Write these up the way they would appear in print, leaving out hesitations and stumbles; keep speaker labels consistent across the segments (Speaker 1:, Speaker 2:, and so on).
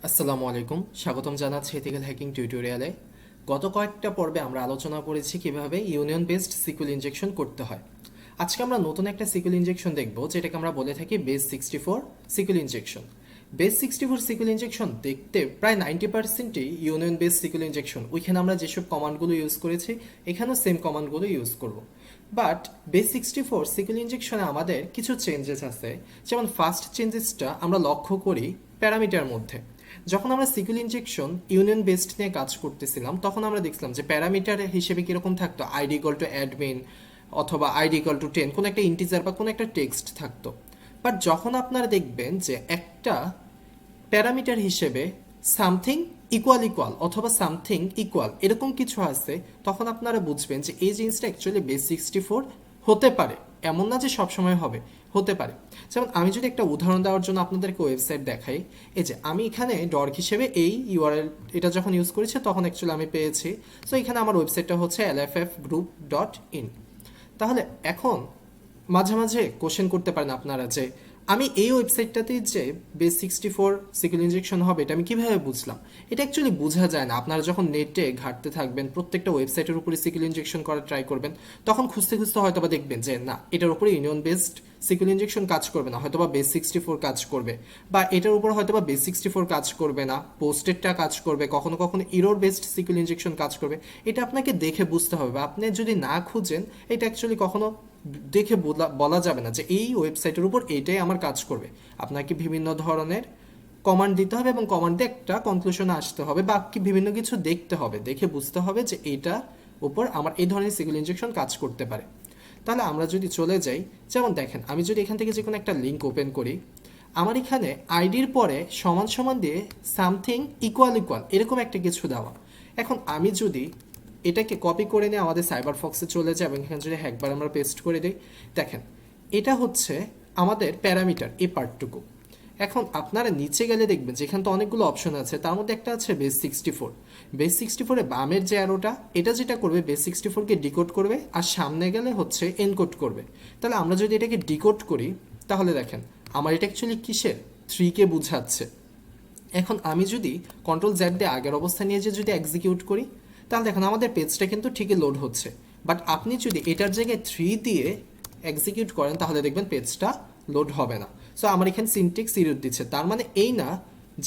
Speaker 1: আসসালামু আলাইকুম, স্বাগতম জানাচ্ছি এথিক্যাল হ্যাকিং টিউটোরিয়ালে। গত কয়েকটা পর্বে আমরা আলোচনা করেছি কিভাবে ইউনিয়ন বেসড সিকিউল ইনজেকশন করতে হয়। আজকে আমরা নতুন একটা সিকিউল ইনজেকশন দেখব, যেটাকে আমরা বলে থাকি বেস 64 সিকিউল ইনজেকশন। বেস 64 সিকিউল ইনজেকশন দেখতে প্রায় 90%ই ইউনিয়ন বেসড সিকিউল ইনজেকশন। ওইখানে আমরা যেসব কমান্ডগুলো ইউজ করেছি এখানেও সেম কমান্ডগুলো ইউজ করব। বাট বেস 64 সিকিউল ইনজেকশনে আমাদের কিছু চেঞ্জেস আছে। যেমন ফার্স্ট চেঞ্জেসটা আমরা লক্ষ্য করি প্যারামিটার মধ্যে। যখন আমরা সিকিউল ইনজেকশন ইউনিয়ন বেসড নিয়ে কাজ করতেছিলাম তখন আমরা দেখছিলাম যে প্যারামিটার হিসেবে কিরকম থাকতো, আইডি ইকুয়াল টু অ্যাডমিন অথবা আইডি ইকুয়াল টু 10, কোনো একটা ইন্টিজার বা কোনো একটা টেক্সট থাকতো। বাট যখন আপনারা দেখবেন যে একটা প্যারামিটার হিসেবে সামথিং ইকুয়াল ইকুয়াল অথবা সামথিং ইকুয়াল এরকম কিছু আছে, তখন আপনারা বুঝবেন যে এই জিনিসটা অ্যাকচুয়ালি বেস 64 হতে পারে। এমন না যে সবসময় হবে, হতে পারে। যেমন আমি যদি একটা উদাহরণ দেওয়ার জন্য আপনাদেরকে ওয়েবসাইট দেখাই, এই যে আমি এখানে ডর্ক হিসেবে এই ইউআরএল এটা যখন ইউজ করেছি তখন অ্যাকচুয়ালি আমি পেয়েছি। সো এখানে আমার ওয়েবসাইটটা হচ্ছে lffgroup.in। তাহলে এখন মাঝে মাঝে কোশ্চেন করতে পারেন আপনারা যে আমি এই ওয়েবসাইটটাতেই যে বেস 64 সিকিউল ইনজেকশন হবে এটা আমি কিভাবে বুঝলাম। এটা অ্যাকচুয়ালি বোঝা যায় না। আপনারা যখন নেটে ঘাঁটতে থাকবেন, প্রত্যেকটা ওয়েবসাইটের উপরে সিকিউল ইনজেকশন করার ট্রাই করবেন, তখন খুঁজতে খুঁজতে হয়তো বা দেখবেন যে না, এটার উপরে ইউনিয়ন বেসড সিকিউল ইনজেকশন কাজ করবে না, হয়তো বা বেস 64 কাজ করবে, বা এটার উপর হয়তো বা বেস 64 কাজ করবে না, পোস্টেডটা কাজ করবে, কখনো কখনো ইরোর বেসড সিকিউল ইনজেকশন কাজ করবে। এটা আপনাকে দেখে বুঝতে হবে। বা আপনি যদি না খুঁজেন এটা অ্যাকচুয়ালি কখনো দেখে বলা যাবে না যে এই ওয়েবসাইটের উপর এইটাই আমার কাজ করবে। আপনাকে বিভিন্ন ধরনের কমান্ড দিতে হবে এবং কমান্ড দিয়ে একটা কনক্লুশনে আসতে হবে, বা কি বিভিন্ন কিছু দেখতে হবে, দেখে বুঝতে হবে যে এইটা উপর আমার এই ধরনের সিকিউল ইনজেকশন কাজ করতে পারে। তাহলে আমরা যদি চলে যাই, যেমন দেখেন আমি যদি এখান থেকে যে কোনো একটা লিঙ্ক ওপেন করি, আমার এখানে আইডির পরে সমান সমান দিয়ে সামথিং ইকুয়াল ইকুয়াল এরকম একটা কিছু দেওয়া। এখন আমি যদি এটাকে কপি করে নিয়ে আমাদের সাইবার ফক্সে চলে যায় এবং এখানে যদি একবার আমরা পেস্ট করে দিই, দেখেন এটা হচ্ছে আমাদের প্যারামিটার এই পার্টটুকু। এখন আপনারা নিচে গেলে দেখবেন যেখানে তো অনেকগুলো অপশন আছে, তার মধ্যে একটা আছে বেস 64। বেস 64 এ বামের যে অ্যারোটা, এটা যেটা করবে বেস 64 কে ডিকোড করবে, আর সামনে গেলে হচ্ছে এনকোড করবে। তাহলে আমরা যদি এটাকে ডিকোড করি তাহলে দেখেন আমার এটা অ্যাকচুয়ালি কিসের 3 কে বুঝাচ্ছে। এখন আমি যদি কন্ট্রোল Z দিয়ে আগের অবস্থা নিয়ে যে যদি এক্সিকিউট করি, তাহলে দেখুন আমাদের পেজটা কিন্তু ঠিকই লোড হচ্ছে। বাট আপনি যদি এটার জায়গায় 3 দিয়ে এক্সিকিউট করেন তাহলে দেখবেন পেজটা লোড হবে না। সো আমার এখানে সিনটেক্স ইরর দিচ্ছে। তার মানে এই না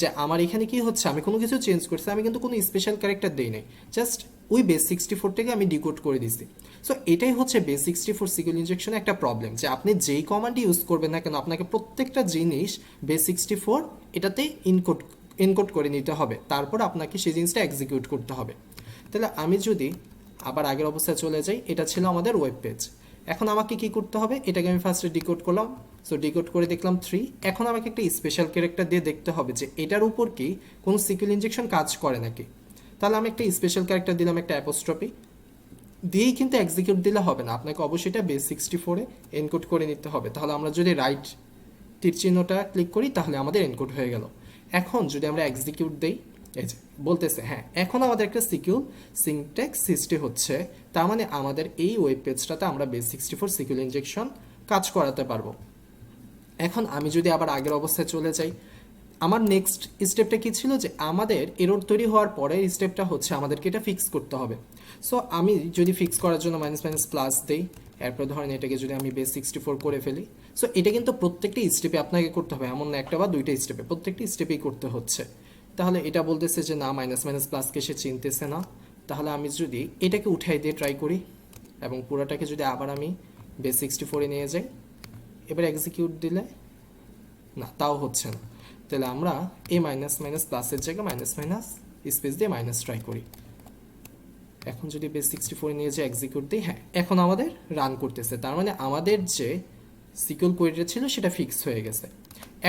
Speaker 1: যে আমার এখানে কি হচ্ছে আমি কোনো কিছু চেঞ্জ করছি, আমি কিন্তু কোনো স্পেশাল ক্যারেক্টার দেই নাই, জাস্ট ওই বেস 64 আমি ডিকোড করে দিছি। সো এটাই হচ্ছে বেস 64 সিকিউল ইনজেকশনে একটা প্রবলেম, যে আপনি যেই কমান্ডই ইউজ করবেন না কেন আপনাকে প্রত্যেকটা জিনিস বেস 64 এটাতে এনকোড করে নিতে হবে, তারপর আপনাকে সেই জিনিসটা এক্সিকিউট করতে হবে। তাহলে আমি যদি আবার আগের অবস্থায় চলে যাই, এটা ছিল আমাদের ওয়েব পেজ। এখন আমাকে কি করতে হবে, এটাকে আমি ফার্স্টে ডিকোড করলাম। সো ডিকোড করে দেখলাম 3। এখন আমাকে একটা স্পেশাল ক্যারেক্টার দিয়ে দেখতে হবে যে এটার উপর কি কোনো সিকিউল ইনজেকশন কাজ করে নাকি। তাহলে আমি একটা স্পেশাল ক্যারেক্টার দিলাম, একটা অ্যাপোস্ট্রফি দিয়েই কিন্তু এক্সিকিউট দিলে হবে না, আপনাকে অবশ্যই এটা বেস 64 এনকোড করে নিতে হবে। তাহলে আমরা যদি রাইট তীর চিহ্নটা ক্লিক করি তাহলে আমাদের এনকোড হয়ে গেল। এখন যদি আমরা এক্সিকিউট দেই, এই যে বলতেছে হ্যাঁ এখন আমাদের একটা সিকিউর সিনট্যাক্স সৃষ্টি হচ্ছে। তার মানে আমাদের এই ওয়েব পেজটাতে আমরা বেস 64 সিকিউর ইনজেকশন কাজ করাতে পারবো। এখন আমি যদি আবার আগের অবস্থায় চলে যাই, আমার নেক্সট স্টেপটা কি ছিল, যে আমাদের এরর তৈরি হওয়ার পরের স্টেপটা হচ্ছে আমাদেরকে এটা ফিক্স করতে হবে। সো আমি যদি ফিক্স করার জন্য মাইনাস মাইনাস প্লাস দেই, এরপর ধরেন এটাকে যদি আমি বেস 64 করে ফেলি, সো এটা কিন্তু প্রত্যেকটা স্টেপে আপনাকে করতে হবে, এমন না একটা বা দুইটা স্টেপে, প্রত্যেকটা স্টেপেই করতে হচ্ছে। তাহলে এটা বলতেছে যে না মাইনাস মাইনাস প্লাসকে সে চিনতেছে না। তাহলে আমি যদি এটাকে উঠাই দিয়ে ট্রাই করি এবং পুরাটাকে যদি আবার আমি বেস 64 নিয়ে যাই, এবার এক্সিকিউট দিলে না, তাও হচ্ছে না। তাহলে আমরা এই মাইনাস মাইনাস প্লাসের জায়গায় মাইনাস মাইনাস স্পেস দিয়ে মাইনাস ট্রাই করি। এখন যদি বেস 64 নিয়ে যে এক্সিকিউট দিই, হ্যাঁ এখন আমাদের রান করতেছে। তার মানে আমাদের যে সিকিউর কোয়েরিটা ছিল সেটা ফিক্স হয়ে গেছে।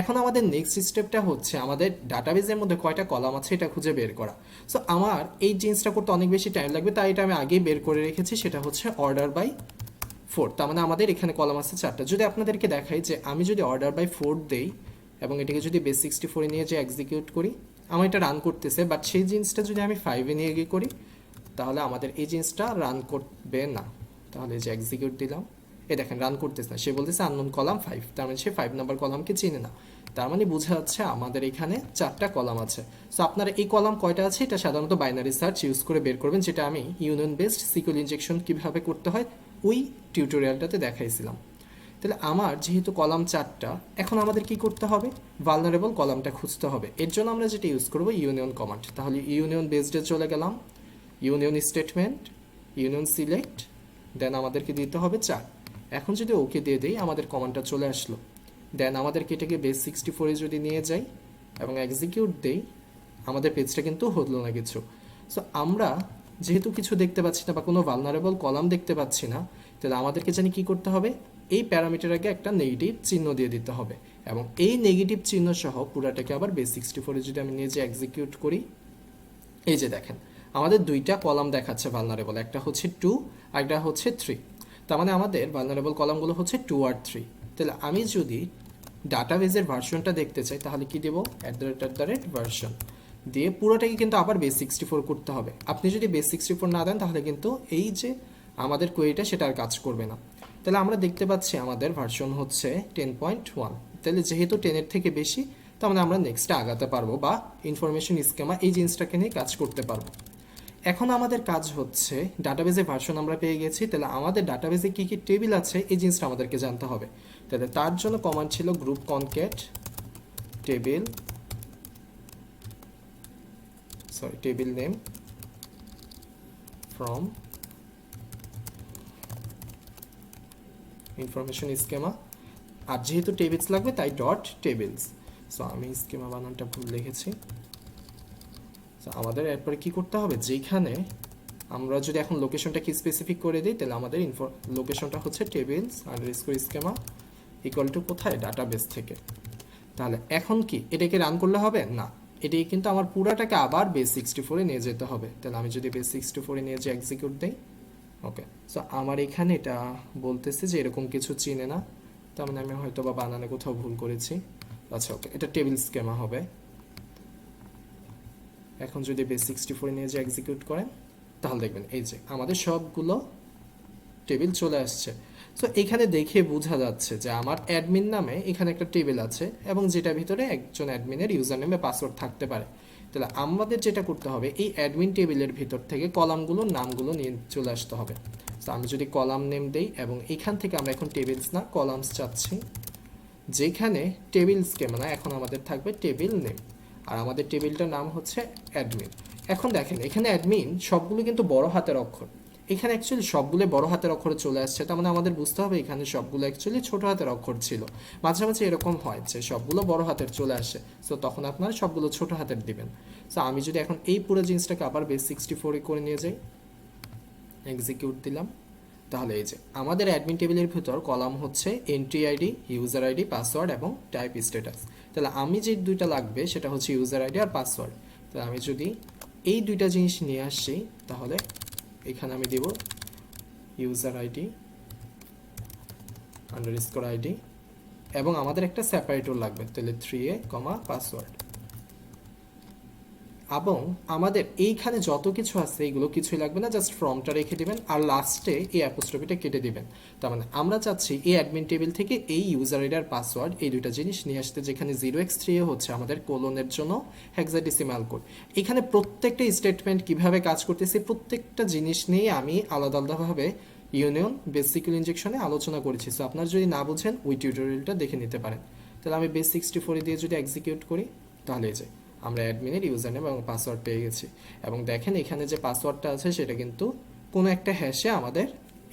Speaker 1: এখন আমাদের নেক্সট স্টেপটা হচ্ছে আমাদের ডাটাবেজের মধ্যে কয়টা কলাম আছে এটা খুঁজে বের করা। সো আমার এই জিনিসটা করতে অনেক বেশি টাইম লাগবে, তাই এটা আমি আগেই বের করে রেখেছি, সেটা হচ্ছে অর্ডার বাই 4। তার মানে আমাদের এখানে কলাম আছে 4টা। যদি আপনাদেরকে দেখাই যে আমি যদি অর্ডার বাই 4 দেই এবং এটাকে যদি বেস 64 নিয়ে যে এক্সিকিউট করি, আমার এটা রান করতেছে, বাট সেই জিনিসটা যদি আমি 5 নিয়ে গিয়ে করি তাহলে আমাদের এই জিনিসটা রান করবে না। তাহলে যে এক্সিকিউট দিলাম, এ দেখেন রান করতেছে না, সে বলতেছে আননোন কলাম 5, তার মানে সে 5 নাম্বার কলামকে চিনে না। তার মানে বোঝা যাচ্ছে আমাদের এখানে 4টা কলাম আছে। সো আপনারা এই কলাম কয়টা আছে এটা সাধারণত বাইনারি সার্চ ইউজ করে বের করবেন, যেটা আমি ইউনিয়ন বেসড সিকিউর ইনজেকশন কিভাবে করতে হয় ওই টিউটোরিয়ালটাতে দেখাইছিলাম। তাহলে আমার যেহেতু কলাম 4টা, এখন আমাদের কি করতে হবে? ভালনারেবল কলামটা খুঁজতে হবে। এর জন্য আমরা যেটা ইউজ করব ইউনিয়ন কমান্ড। তাহলে ইউনিয়ন বেসডে চলে গেলাম, ইউনিয়ন স্টেটমেন্ট, ইউনিয়ন সিলেক্ট, দেন আমাদেরকে দিতে হবে 4। এখন যদি ওকে দিয়ে দিই আমাদের কমান্ডটা চলে আসলো। দেন আমাদেরকে এটাকে বেস 64-এ যদি নিয়ে যাই এবং এক্সিকিউট দেই, আমাদের পেজটা কিন্তু হলো না কিছু। সো আমরা যেহেতু কিছু দেখতে পাচ্ছি না বা কোনো ভালনারেবল কলাম দেখতে পাচ্ছি না, তাহলে আমাদেরকে জানি কি করতে হবে, এই প্যারামিটার আগে একটা নেগেটিভ চিহ্ন দিয়ে দিতে হবে। এবং এই নেগেটিভ চিহ্ন সহ পুরাটাকে আবার বেস 64-এ যদি আমি নিয়ে যে এক্সিকিউট করি, এই যে দেখেন আমাদের 2টা কলাম দেখাচ্ছে ভালনারেবল, একটা হচ্ছে 2 আর একটা হচ্ছে 3। তার মানে আমাদের ভালনারেবল কলামগুলো হচ্ছে 2 আর 3। তাহলে আমি যদি ডাটাবেজের ভার্সনটা দেখতে চাই তাহলে কি দেবো, @ভার্সন দিয়ে পুরোটাকে কিন্তু আবার বেস 64 করতে হবে। আপনি যদি বেস 64 না দেন তাহলে কিন্তু এই যে আমাদের কোয়েরিটা সেটা আর কাজ করবে না। তাহলে আমরা দেখতে পাচ্ছি আমাদের ভার্সন হচ্ছে 10.1। তাহলে যেহেতু 10-এর থেকে বেশি, তার মানে আমরা নেক্সটে আগাতে পারবো বা ইনফরমেশন স্কিমা এই জিনিসটাকে নিয়ে কাজ করতে পারবো। এখন আমাদের কাজ হচ্ছে ডাটাবেজে ভার্সন আমরা পেয়ে গেছি, তাহলে আমাদের ডাটাবেজে কী কী টেবিল আছে এই জিনিসটা আমাদেরকে জানতে হবে। তাহলে তার জন্য কমান্ড ছিল group concat table name from information schema. আর যেহেতু টেবিলস লাগবে তাই ডট টেবিলস। সো আমি স্কিমা বানানটা ভুল লিখেছি। আমাদের এরপরে কি করতে হবে, যেখানে আমরা যদি এখন লোকেশনটা কি স্পেসিফিক করে দিই, তাহলে আমাদের লোকেশনটা হচ্ছে tables underscore schema equal to কোথায়, ডাটাবেস থেকে। তাহলে এখন কি এটাকে রান করলে হবে না, এটাই কিন্তু আমার পুরাটাকে আবার বেস 64-এ নিয়ে যেতে হবে। তাহলে আমি যদি বেস 64-এ নিয়ে যে এক্সিকিউট দিই, ওকে। সো আমার এখানে এটা বলতেছে যে এরকম কিছু চিনে না, তার মানে আমি হয়তো বা বানানে কোথাও ভুল করেছি। আচ্ছা ওকে, এটা টেবিল স্কিমা হবে। এখন যদি বেস 64-এ নিয়ে যে এক্সিকিউট করেন তাহলে দেখবেন এই যে আমাদের সবগুলো টেবিল চলে আসছে। সো এখানে দেখে বোঝা যাচ্ছে যে আমার অ্যাডমিন নামে এখানে একটা টেবিল আছে এবং যেটা ভিতরে একজন অ্যাডমিনের ইউজার নেম বা পাসওয়ার্ড থাকতে পারে। তাহলে আমাদের যেটা করতে হবে, এই অ্যাডমিন টেবিলের ভিতর থেকে কলামগুলোর নামগুলো নিয়ে চলে আসতে হবে। সো আমি যদি কলাম নেম দেই এবং এখান থেকে আমরা এখন টেবিলস না কলামস চাচ্ছি, যেখানে টেবিল স্কিমা না, এখন আমাদের থাকবে টেবিল নেম, আর আমাদের টেবিলটার নাম হচ্ছে অ্যাডমিন। এখন দেখেন এখানে অ্যাডমিন সবগুলো কিন্তু বড় হাতের অক্ষর, এখানে অ্যাকচুয়ালি সবগুলো বড় হাতের অক্ষরে চলে আসছে। তার মানে আমাদের বুঝতে হবে এখানে সবগুলো অ্যাকচুয়ালি ছোট হাতের অক্ষর ছিল। মাঝে মাঝে এরকম হয় যে সবগুলো বড় হাতের চলে আসে, সো তখন আপনারা সবগুলো ছোট হাতের দিবেন। সো আমি যদি এখন এই পুরো জিনিসটাকে আবার বেস 64-এ করে নিয়ে যাই, এক্সিকিউট দিলাম, তাহলে এই যে আমাদের অ্যাডমিন টেবিলের ভিতর কলাম হচ্ছে entry ID, user ID, password এবং টাইপ স্ট্যাটাস। তাহলে আমি যে 2টা লাগবে সেটা হচ্ছে ইউজার আইডি আর পাসওয়ার্ড। তাহলে আমি যদি এই 2টা জিনিস নিয়ে আসছি, তাহলে এখানে আমি দেব ইউজার আইডি আন্ডারস্কোর আইডি এবং আমাদের একটা সেপারেটর লাগবে, তাহলে 3a, পাসওয়ার্ড। এবং আমাদের এইখানে যত কিছু আছে এগুলো কিছুই লাগবে না, জাস্ট ফর্মটা রেখে দিবেন আর লাস্টে এই অ্যাপোস্ট্রফিটা কেটে দিবেন। তার মানে আমরা চাচ্ছি এই অ্যাডমিন টেবিল থেকে এই ইউজার আইডি আর পাসওয়ার্ড এই 2টা জিনিস নিয়ে আসতে, যেখানে 0x3a হচ্ছে আমাদের কোলনের জন্য হেক্সাডেসিমাল কোড। এখানে প্রত্যেকটা স্টেটমেন্ট কিভাবে কাজ করতেছে প্রত্যেকটা জিনিস নিয়ে আমি আলাদা আলাদাভাবে ইউনিয়ন বেসিক ইনজেকশনে আলোচনা করেছি। সো আপনারা যদি না বুঝেন ওই টিউটোরিয়ালটা দেখে নিতে পারেন। তাহলে আমি বেস 64 দিয়ে যদি এক্সিকিউট করি, তাহলে এই যে আমরা অ্যাডমিনের ইউজার নেম এবং পাসওয়ার্ড পেয়ে গেছি। এবং দেখেন এখানে যে পাসওয়ার্ডটা আছে সেটা কিন্তু কোনো একটা হ্যাশে আমাদের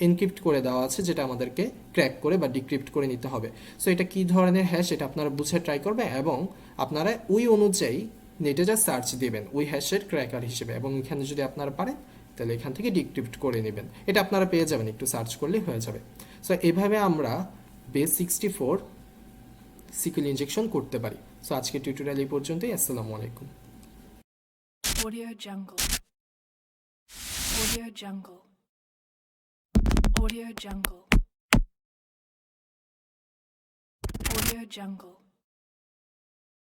Speaker 1: এনক্রিপ্ট করে দেওয়া আছে, যেটা আমাদেরকে ক্র্যাক করে বা ডিক্রিপ্ট করে নিতে হবে। সো এটা কী ধরনের হ্যাশ এটা আপনারা বুঝে ট্রাই করবেন এবং আপনারা ওই অনুযায়ী নেটে যা সার্চ দিবেন ওই হ্যাশের ক্র্যাকার হিসেবে, এবং এখানে যদি আপনারা পারেন তাহলে এখান থেকে ডিক্রিপ্ট করে নেবেন। এটা আপনারা পেয়ে যাবেন, একটু সার্চ করলেই হয়ে যাবে। সো এভাবে আমরা বেস 64 সিকিউর ইনজেকশন করতে পারি। সো আজকের টিউটোরিয়াল এই পর্যন্তই। আসসালামু আলাইকুম।
Speaker 2: Audio Jungle. Audio Jungle. Audio Jungle. Audio Jungle.